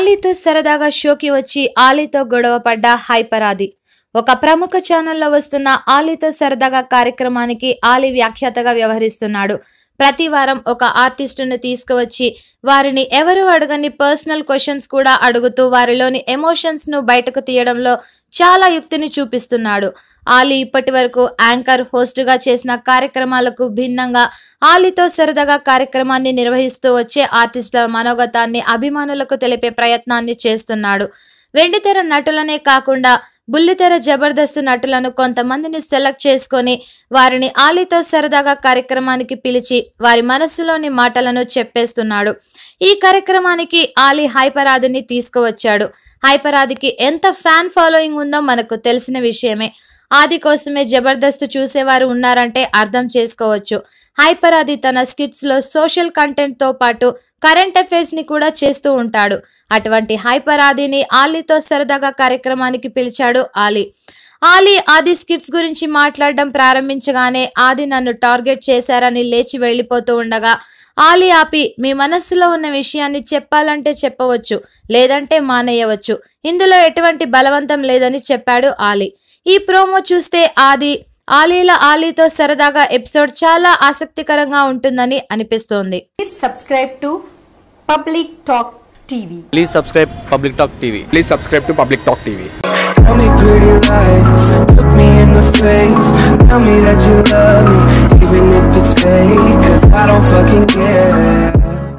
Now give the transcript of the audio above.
ఆలీతో సరదాగా షోకి వచ్చి ఆలీతో గొడవ పడ్డ హైపరాది. ఒక ప్రముఖ ఛానల్లో వస్తున్న ఆలీతో సరదాగా కార్యక్రమానికి ఆలీ వ్యాఖ్యాతగా వ్యవహరిస్తున్నాడు. ప్రతి వారం ఒక ఆర్టిస్టుని తీసుకువచ్చి వారిని ఎవరు అడగని పర్సనల్ క్వశ్చన్స్ కూడా అడుగుతూ వారిలోని ఎమోషన్స్ ను బయటకు తీయడంలో చాలా యుక్తిని చూపిస్తున్నాడు. ఆలీ ఇప్పటి వరకు యాంకర్, హోస్టుగా చేసిన కార్యక్రమాలకు భిన్నంగా ఆలీతో సరదాగా కార్యక్రమాన్ని నిర్వహిస్తూ వచ్చే ఆర్టిస్టుల మనోగతాన్ని అభిమానులకు తెలిపే ప్రయత్నాన్ని చేస్తున్నాడు. వెండితెర నటులనే కాకుండా బుల్లితెర జబర్దస్త్ నటులను కొంతమందిని సెలెక్ట్ చేసుకొని వారిని ఆలీతో సరదాగా కార్యక్రమానికి పిలిచి వారి మనసులోని మాటలను చెప్పేస్తున్నాడు. ఈ కార్యక్రమానికి ఆలీ హైపరాదిని తీసుకువచ్చాడు. హైపరాదికి ఎంత ఫ్యాన్ ఫాలోయింగ్ ఉందో మనకు తెలిసిన విషయమే. ఆది కోసమే జబర్దస్త్ చూసేవారు ఉన్నారంటే అర్థం చేసుకోవచ్చు. హైపరాది తన స్కిట్స్ లో సోషల్ కంటెంట్ తో పాటు కరెంట్ అఫైర్స్ ని కూడా చేస్తూ ఉంటాడు. అటువంటి హైపరాదిని ఆలీతో సరదాగా కార్యక్రమానికి పిలిచాడు ఆలీ. ఆది స్కిట్స్ గురించి మాట్లాడడం ప్రారంభించగానే ఆది నన్ను టార్గెట్ చేశారని లేచి వెళ్లిపోతూ ఉండగా ఆలీ ఆపి, మీ మనస్సులో ఉన్న విషయాన్ని చెప్పాలంటే చెప్పవచ్చు, లేదంటే మానేయవచ్చు, ఇందులో ఎటువంటి బలవంతం లేదని చెప్పాడు ఆలీ. ఈ ప్రోమో చూస్తే ఆలీతో సరదాగా ఎపిసోడ్ చాలా ఆసక్తికరంగా ఉంటుందని అనిపిస్తోంది. Subscribe to Public Talk TV. Please subscribe Public Talk TV. Please subscribe to Public Talk TV. Tell me pretty lies, look me in the face. Tell me that you love me, even if it's fake, 'cause I don't fucking care.